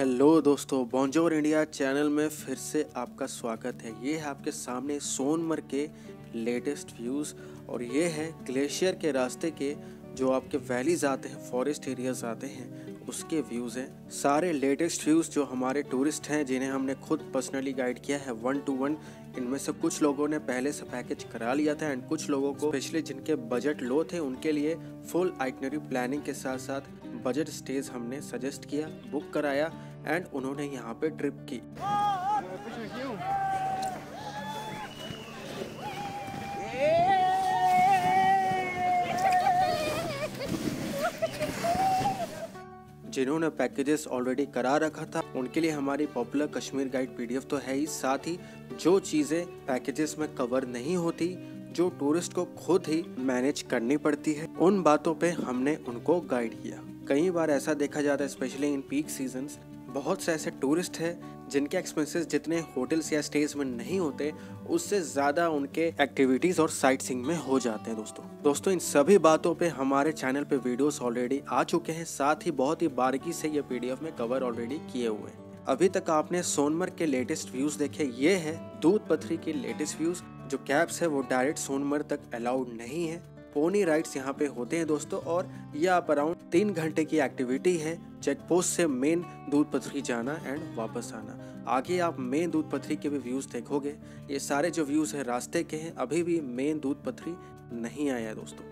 Hello दोस्तों, bonjour India channel में फिर से आपका स्वागत है। ये है आपके सामने सोनमर्ग के लेटेस्ट व्यूज़ और ये है ग्लेशियर के रास्ते के जो आपके वैलीज आते हैं, फॉरेस्ट एरियाज आते हैं, उसके व्यूज़ हैं। सारे लेटेस्ट व्यूज़ जो हमारे टूरिस्ट हैं जिन्हें हमने खुद पर्सनली गाइड किया है 1 to 1। इनमें से कुछ लोगों ने पहले से पैकेज करा लिया था एंड कुछ लोगों को स्पेशली जिनके बजट लो थे उनके लिए फुल आइटनरी प्लानिंग के साथ साथ बजट स्टेज हमने सजेस्ट किया, बुक कराया एंड उन्होंने यहाँ पे ट्रिप की। जिन्होंने पैकेजेस ऑलरेडी करा रखा था उनके लिए हमारी पॉपुलर कश्मीर गाइड पीडीएफ तो है ही, साथ ही जो चीज़ें पैकेजेस में कवर नहीं होती, जो टूरिस्ट को खुद ही मैनेज करनी पड़ती है, उन बातों पे हमने उनको गाइड किया। कई बार ऐसा देखा जाता है स्पेशली इन पीक सीजन्स, बहुत से ऐसे टूरिस्ट हैं जिनके एक्सपेंसेस जितने होटल्स या स्टेज में नहीं होते उससे ज़्यादा उनके एक्टिविटीज़ और साइट सीइंग में हो जाते हैं। दोस्तों इन सभी बातों पे हमारे चैनल पे वीडियोस ऑलरेडी आ चुके हैं, साथ ही बहुत ही बारीकी से ये पीडीएफ में कवर ऑलरेडी किए हुए हैं। अभी तक आपने सोनमर्ग के लेटेस्ट व्यूज़ देखे, ये है दूध पथरी के लेटेस्ट व्यूज़। जो कैब्स है वो डायरेक्ट सोनमर्ग तक अलाउड नहीं है, पोनी राइड्स यहाँ पे होते हैं दोस्तों, और ये आप अराउंड 3 घंटे की एक्टिविटी है चेक पोस्ट से मेन दूध पथरी जाना एंड वापस आना। आगे आप मेन दूध पथरी के भी व्यूज़ देखोगे। ये सारे जो व्यूज़ है रास्ते के हैं, अभी भी मेन दूध पथरी नहीं आया है दोस्तों।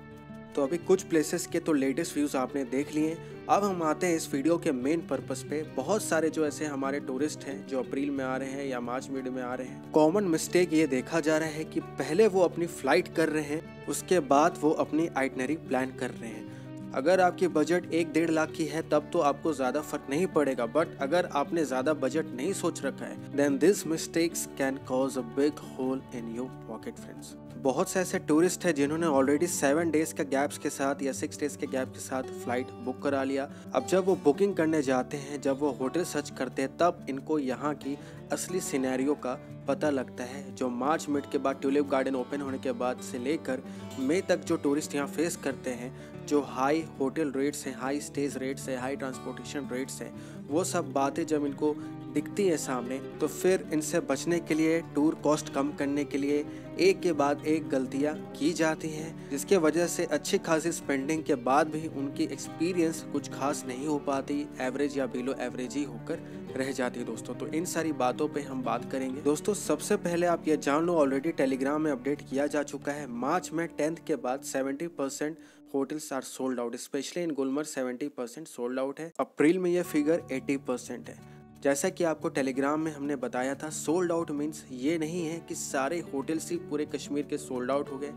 तो अभी कुछ प्लेसेस के तो लेटेस्ट व्यूज़ आपने देख लिए। अब हम आते हैं इस वीडियो के मेन पर्पस पे। बहुत सारे जो ऐसे हमारे टूरिस्ट हैं जो अप्रैल में आ रहे हैं या मार्च मिड में आ रहे हैं, कॉमन मिस्टेक ये देखा जा रहा है कि पहले वो अपनी फ्लाइट कर रहे हैं, उसके बाद वो अपनी आइटनरी प्लान कर रहे हैं। अगर आपकी बजट 1-1.5 लाख की है तब तो आपको ज़्यादा फर्क नहीं पड़ेगा, बट अगर आपने ज़्यादा बजट नहीं सोच रखा है then this mistakes can cause a big hole in your pocket friends. बहुत से ऐसे टूरिस्ट हैं जिन्होंने ऑलरेडी 7 डेज के गैप्स के साथ या 6 डेज के गैप के साथ फ्लाइट बुक करा लिया। अब जब वो बुकिंग करने जाते हैं, जब वो होटल सर्च करते हैं, तब इनको यहाँ की असली सिनेरियो का पता लगता है। जो मार्च मिड के बाद ट्यूलिप गार्डन ओपन होने के बाद से लेकर मई तक जो टूरिस्ट यहाँ फेस करते हैं, जो हाई होटल रेट्स हैं, हाई स्टेज रेट्स हैं, हाई ट्रांसपोर्टेशन रेट्स हैं, वो सब बातें जब इनको दिखती है सामने, तो फिर इनसे बचने के लिए, टूर कॉस्ट कम करने के लिए एक के बाद एक गलतियां की जाती हैं, जिसके वजह से अच्छी खासी स्पेंडिंग के बाद भी उनकी एक्सपीरियंस कुछ खास नहीं हो पाती, एवरेज या बिलो एवरेज ही होकर रह जाती है दोस्तों। तो इन सारी बातों पे हम बात करेंगे दोस्तों। सबसे पहले आप ये जान लो, ऑलरेडी टेलीग्राम में अपडेट किया जा चुका है, मार्च में 10th के बाद 70% hotels are sold out. Specially in Gulmarg 70% sold out है। अप्रैल में ये फिगर 80% है। जैसा कि आपको टेलीग्राम में हमने बताया था, सोल्ड आउट मीन्स ये नहीं है कि सारे होटल्स ही पूरे कश्मीर के सोल्ड आउट हो गए।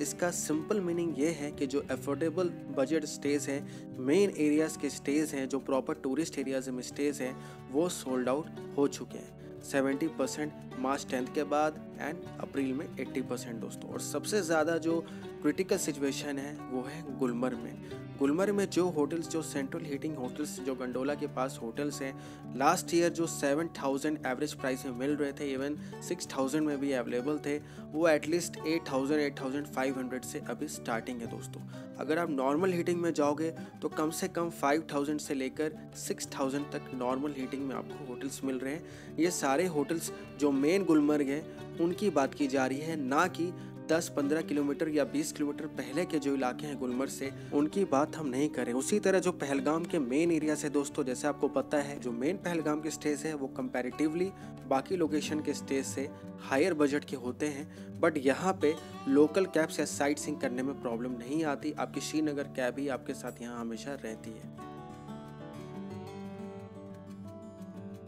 इसका सिंपल मीनिंग ये है कि जो अफोर्डेबल बजट स्टेज हैं, मेन एरियाज़ के स्टेज हैं, जो प्रॉपर टूरिस्ट एरियाज में स्टेज हैं, वो सोल्ड आउट हो चुके हैं। 70% मार्च 10th के बाद एंड अप्रैल में 80% दोस्तों। और सबसे ज़्यादा जो क्रिटिकल सिचुएशन है वो है गुलमर्ग में। गुलमर्ग में जो होटल्स, जो सेंट्रल हीटिंग होटल्स, जो गंडोला के पास होटल्स हैं, लास्ट ईयर जो 7,000 एवरेज प्राइस में मिल रहे थे, इवन 6,000 में भी अवेलेबल थे, वो एटलीस्ट 8,000-8,500 से अभी स्टार्टिंग है दोस्तों। अगर आप नॉर्मल हीटिंग में जाओगे तो कम से कम 5,000 से लेकर 6,000 तक नॉर्मल हीटिंग में आपको होटल्स मिल रहे हैं। ये सारे होटल्स जो मेन गुलमर्ग है उनकी बात की जा रही है, ना कि 10-15 किलोमीटर या 20 किलोमीटर पहले के जो इलाके हैं गुलमर्ग से, उनकी बात हम नहीं करें। उसी तरह जो पहलगाम के मेन एरिया से दोस्तों, जैसे आपको पता है जो मेन पहलगाम के स्टेज है वो कंपैरेटिवली बाकी लोकेशन के स्टेज से हायर बजट के होते हैं, बट यहाँ पे लोकल कैब्स या साइट सीइंग करने में प्रॉब्लम नहीं आती। आपकी श्रीनगर कैब ही आपके साथ यहाँ हमेशा रहती है।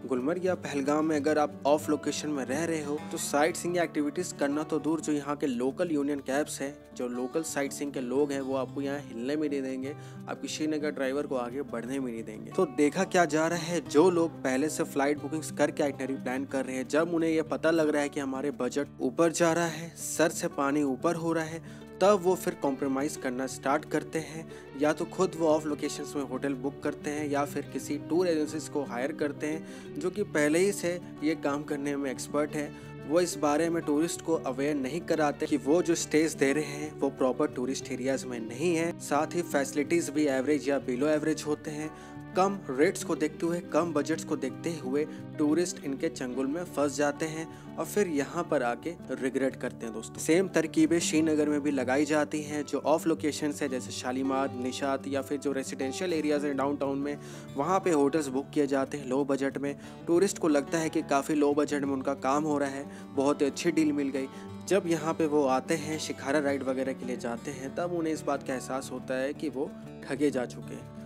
गुलमर्ग या पहलगाम में अगर आप ऑफ लोकेशन में रह रहे हो तो साइट सीइंग एक्टिविटीज करना तो दूर, जो यहाँ के लोकल यूनियन कैब्स हैं, जो लोकल साइट सीइंग के लोग हैं, वो आपको यहाँ हिलने में नहीं देंगे, आपकी श्रीनगर ड्राइवर को आगे बढ़ने में नहीं देंगे। तो देखा क्या जा रहा है, जो लोग पहले से फ्लाइट बुकिंग्स करके आइटनरी प्लान कर रहे हैं, जब उन्हें यह पता लग रहा है कि हमारे बजट ऊपर जा रहा है, सर से पानी ऊपर हो रहा है, तब वो फिर कॉम्प्रोमाइज़ करना स्टार्ट करते हैं। या तो खुद वो ऑफ लोकेशंस में होटल बुक करते हैं या फिर किसी टूर एजेंसीज को हायर करते हैं जो कि पहले ही से ये काम करने में एक्सपर्ट हैं। वो इस बारे में टूरिस्ट को अवेयर नहीं कराते कि वो जो स्टेज दे रहे हैं वो प्रॉपर टूरिस्ट एरियाज में नहीं है, साथ ही फैसिलिटीज भी एवरेज या बिलो एवरेज होते हैं। कम रेट्स को देखते हुए, कम बजट्स को देखते हुए टूरिस्ट इनके चंगुल में फंस जाते हैं और फिर यहाँ पर आके रिग्रेट करते हैं दोस्तों। सेम तरकीबें श्रीनगर में भी लगाई जाती हैं। जो ऑफ लोकेशन है जैसे शालीमार, निशात या फिर जो रेसिडेंशियल एरियाज हैं डाउनटाउन में, वहाँ पे होटल्स बुक किए जाते हैं लो बजट में। टूरिस्ट को लगता है कि काफ़ी लो बजट में उनका काम हो रहा है, बहुत अच्छी डील मिल गई। जब यहाँ पे वो आते हैं, शिकारा राइड वगैरह के लिए जाते हैं, तब उन्हें इस बात का एहसास होता है कि वो ठगे जा चुके हैं।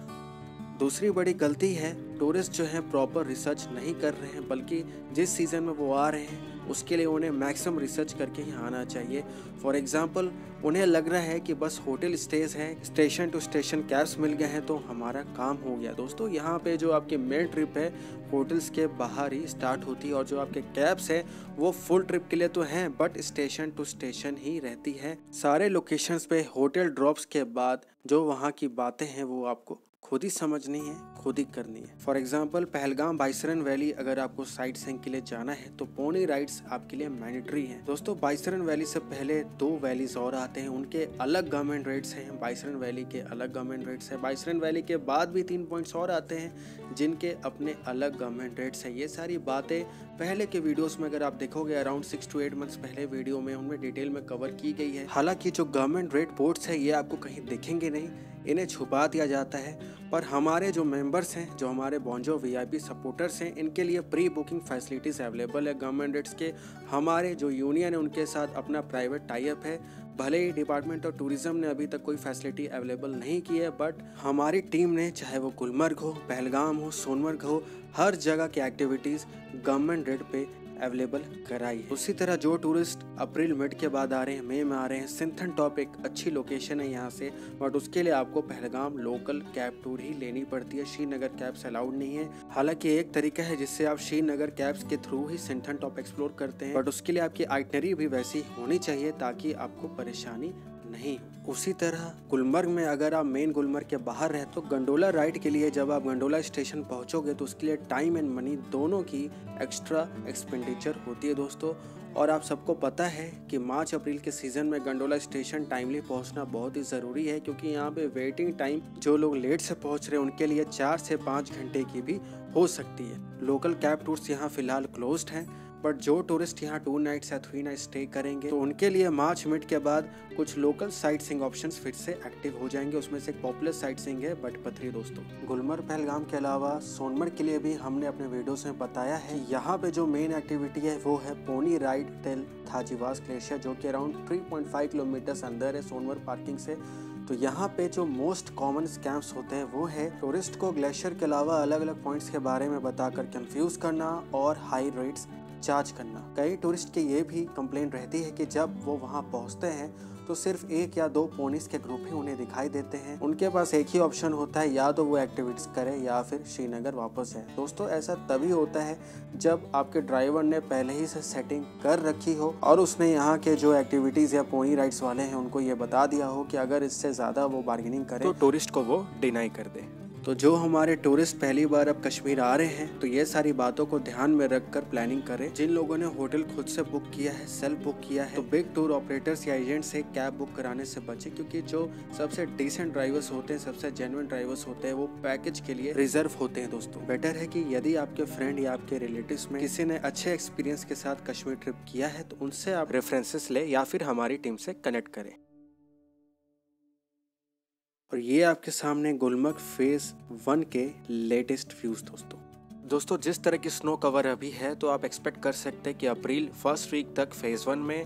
दूसरी बड़ी गलती है, टूरिस्ट जो है प्रॉपर रिसर्च नहीं कर रहे हैं, बल्कि जिस सीज़न में वो आ रहे हैं उसके लिए उन्हें मैक्सिमम रिसर्च करके ही आना चाहिए। फॉर एग्जांपल, उन्हें लग रहा है कि बस होटल स्टेज हैं, स्टेशन टू स्टेशन कैब्स मिल गए हैं तो हमारा काम हो गया। दोस्तों, यहाँ पे जो आपकी मेन ट्रिप है होटल्स के बाहर ही स्टार्ट होती है और जो आपके कैब्स है वो फुल ट्रिप के लिए तो हैं बट स्टेशन टू स्टेशन ही रहती है। सारे लोकेशंस पे होटल ड्रॉप्स के बाद जो वहाँ की बातें हैं वो आपको खुद ही समझनी है, खुद ही करनी है। फॉर एग्जाम्पल, पहलगाम बाइसरन वैली अगर आपको साइट सीइंग के लिए जाना है तो पोनी राइड्स आपके लिए मैंडेटरी हैं। दोस्तों, बाइसरन वैली से पहले 2 वैलीज और आते हैं, उनके अलग गवर्नमेंट रेट्स हैं। बाइसरन वैली के अलग गवर्नमेंट रेट्स हैं। बाइसरन वैली के बाद भी 3 पॉइंट्स और आते हैं जिनके अपने अलग गवर्नमेंट रेट्स हैं। ये सारी बातें पहले के वीडियोस में अगर आप देखोगे अराउंड 6 to 8 मंथ्स पहले वीडियो में उनमें डिटेल में कवर की गई है। हालांकि जो गवर्नमेंट रेट बोर्ड्स है ये आपको कहीं दिखेंगे नहीं, इन्हें छुपा दिया जाता है। पर हमारे जो मेंबर्स हैं, जो हमारे बोंजो वीआईपी सपोर्टर्स हैं, इनके लिए प्री बुकिंग फैसिलिटीज़ अवेलेबल है गवर्नमेंट रेट्स के। हमारे जो यूनियन है उनके साथ अपना प्राइवेट टाई अप है। भले ही डिपार्टमेंट ऑफ टूरिज्म ने अभी तक कोई फैसिलिटी अवेलेबल नहीं की है, बट हमारी टीम ने, चाहे वो गुलमर्ग हो, पहलगाम हो, सोनमर्ग हो, हर जगह की एक्टिविटीज़ गवर्नमेंट रेट पे अवेलेबल कराई है। उसी तरह जो टूरिस्ट अप्रैल मिड के बाद आ रहे हैं, मई में आ रहे हैं, सिंथन टॉप एक अच्छी लोकेशन है यहाँ से, बट उसके लिए आपको पहलगाम लोकल कैब टूर ही लेनी पड़ती है। श्रीनगर कैब्स अलाउड नहीं है। हालांकि एक तरीका है जिससे आप श्रीनगर कैब्स के थ्रू ही सिंथन टॉप एक्सप्लोर करते हैं, बट उसके लिए आपकी आइटनरी भी वैसी होनी चाहिए ताकि आपको परेशानी नहीं। उसी तरह गुलमर्ग में अगर आप मेन गुलमर्ग के बाहर रहे तो गंडोला राइड के लिए जब आप गंडोला स्टेशन पहुंचोगे तो उसके लिए टाइम एंड मनी दोनों की एक्स्ट्रा एक्सपेंडिचर होती है दोस्तों। और आप सबको पता है कि मार्च अप्रैल के सीज़न में गंडोला स्टेशन टाइमली पहुंचना बहुत ही ज़रूरी है, क्योंकि यहाँ पे वेटिंग टाइम जो लोग लेट से पहुंच रहे हैं उनके लिए 4 से 5 घंटे की भी हो सकती है। लोकल कैब टूर्स यहाँ फ़िलहाल क्लोज्ड हैं, बट जो टूरिस्ट यहाँ 2 नाइट्स या 3 नाइट स्टे करेंगे तो उनके लिए मार्च मिड के बाद कुछ लोकल साइट सीइंग ऑप्शंस फिर से एक्टिव हो जाएंगे। उसमें से एक पॉपुलर साइट सीइंग है बटपत्री दोस्तों। गुलमर्ग पहलगाम के अलावा सोनमर्ग के लिए भी हमने अपने वीडियोस में बताया है। यहाँ पे जो मेन एक्टिविटी है वो है पोनी राइड टिल थाजीवास ग्लेशियर, जो कि अराउंड 3.5 किलोमीटर अंदर है सोनमर्ग पार्किंग से। तो यहाँ पे जो मोस्ट कॉमन स्कैम्स होते हैं वो है टूरिस्ट को ग्लेशियर के अलावा अलग अलग पॉइंट्स के बारे में बताकर कंफ्यूज करना और हाई रेट्स चार्ज करना। कई टूरिस्ट की ये भी कंप्लेंट रहती है कि जब वो वहाँ पहुँचते हैं तो सिर्फ 1 या 2 पोनीस के ग्रुप ही उन्हें दिखाई देते हैं। उनके पास एक ही ऑप्शन होता है, या तो वो एक्टिविटीज करें या फिर श्रीनगर वापस जाए। दोस्तों, ऐसा तभी होता है जब आपके ड्राइवर ने पहले ही से सेटिंग कर रखी हो और उसने यहाँ के जो एक्टिविटीज या पोनी राइड्स वाले हैं उनको ये बता दिया हो कि अगर इससे ज़्यादा वो बार्गेनिंग करे तो टूरिस्ट को वो डिनाई कर दे। तो जो हमारे टूरिस्ट पहली बार अब कश्मीर आ रहे हैं तो ये सारी बातों को ध्यान में रखकर प्लानिंग करें। जिन लोगों ने होटल खुद से बुक किया है, सेल्फ बुक किया है, तो बिग टूर ऑपरेटर्स या एजेंट से कैब बुक कराने से बचें, क्योंकि जो सबसे डिसेंट ड्राइवर्स होते हैं, सबसे जेन्युइन ड्राइवर्स होते हैं, वो पैकेज के लिए रिजर्व होते हैं दोस्तों। बेटर है कि यदि आपके फ्रेंड या आपके रिलेटिव्स में किसी ने अच्छे एक्सपीरियंस के साथ कश्मीर ट्रिप किया है तो उनसे आप रेफरेंसेस ले या फिर हमारी टीम से कनेक्ट करें। और ये आपके सामने गुलमर्ग फेज 1 के लेटेस्ट व्यूज दोस्तों जिस तरह की स्नो कवर अभी है तो आप एक्सपेक्ट कर सकते हैं कि अप्रैल फर्स्ट वीक तक फेज 1 में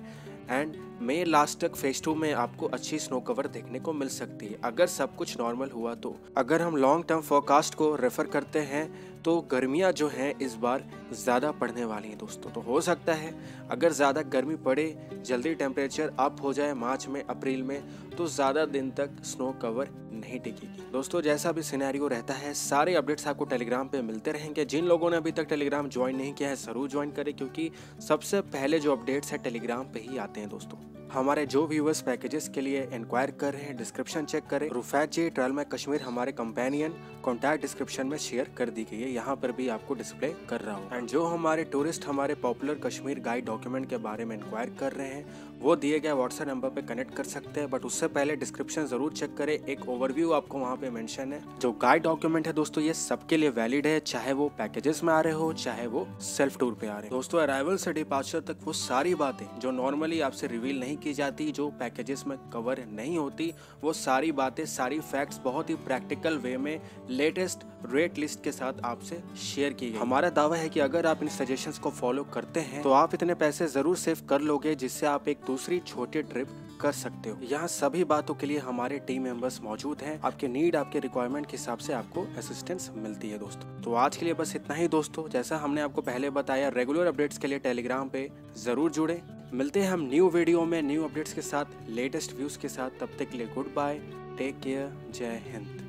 एंड मई लास्ट तक फेज 2 में आपको अच्छी स्नो कवर देखने को मिल सकती है, अगर सब कुछ नॉर्मल हुआ तो। अगर हम लॉन्ग टर्म फोरकास्ट को रेफर करते हैं तो गर्मियाँ जो हैं इस बार ज़्यादा पड़ने वाली हैं दोस्तों। तो हो सकता है अगर ज़्यादा गर्मी पड़े, जल्दी टेम्परेचर अप हो जाए मार्च में, अप्रैल में, तो ज़्यादा दिन तक स्नो कवर नहीं टिकेगी दोस्तों। जैसा भी सिनेरियो रहता है, सारे अपडेट्स आपको टेलीग्राम पे मिलते रहेंगे। जिन लोगों ने अभी तक टेलीग्राम ज्वाइन नहीं किया है ज़रूर ज्वाइन करें, क्योंकि सबसे पहले जो अपडेट्स है टेलीग्राम पे ही आते हैं दोस्तों। हमारे जो व्यूअर्स पैकेजेस के लिए इंक्वायर कर रहे हैं डिस्क्रिप्शन चेक करें। रुफैत जे ट्रैवल माय कश्मीर हमारे कंपेनियन कॉन्टैक्ट डिस्क्रिप्शन में शेयर कर दी गई है, यहाँ पर भी आपको डिस्प्ले कर रहा हूँ। एंड जो हमारे टूरिस्ट हमारे पॉपुलर कश्मीर गाइड डॉक्यूमेंट के बारे में इंक्वायर कर रहे हैं वो दिए गए व्हाट्सएप नंबर पे कनेक्ट कर सकते हैं, बट उससे पहले डिस्क्रिप्शन जरूर चेक करें। एक ओवरव्यू आपको वहाँ पे मेंशन है। जो गाइड डॉक्यूमेंट है दोस्तों ये सबके लिए वैलिड है, चाहे वो पैकेजेस में आ रहे हो चाहे वो सेल्फ टूर पे आ रहे हो। दोस्तों अराइवल से डिपार्चर तक वो सारी बातें जो नॉर्मली आपसे रिवील नहीं की जाती, जो पैकेजेस में कवर नहीं होती, वो सारी बातें सारी फैक्ट्स बहुत ही प्रैक्टिकल वे में लेटेस्ट रेट लिस्ट के साथ आपसे शेयर की गई। हमारा दावा है कि अगर आप इन सजेशंस को फॉलो करते हैं तो आप इतने पैसे जरूर सेव कर लोगे जिससे आप एक दूसरी छोटी ट्रिप कर सकते हो। यहाँ सभी बातों के लिए हमारे टीम मेंबर्स मौजूद हैं। आपके नीड आपके रिक्वायरमेंट के हिसाब से आपको असिस्टेंस मिलती है दोस्तों। तो आज के लिए बस इतना ही दोस्तों। जैसा हमने आपको पहले बताया रेगुलर अपडेट्स के लिए टेलीग्राम पे जरूर जुड़े। मिलते हैं हम न्यू वीडियो में न्यू अपडेट्स के साथ, लेटेस्ट व्यूज के साथ। तब तक के लिए गुड बाय, टेक केयर, जय हिंद।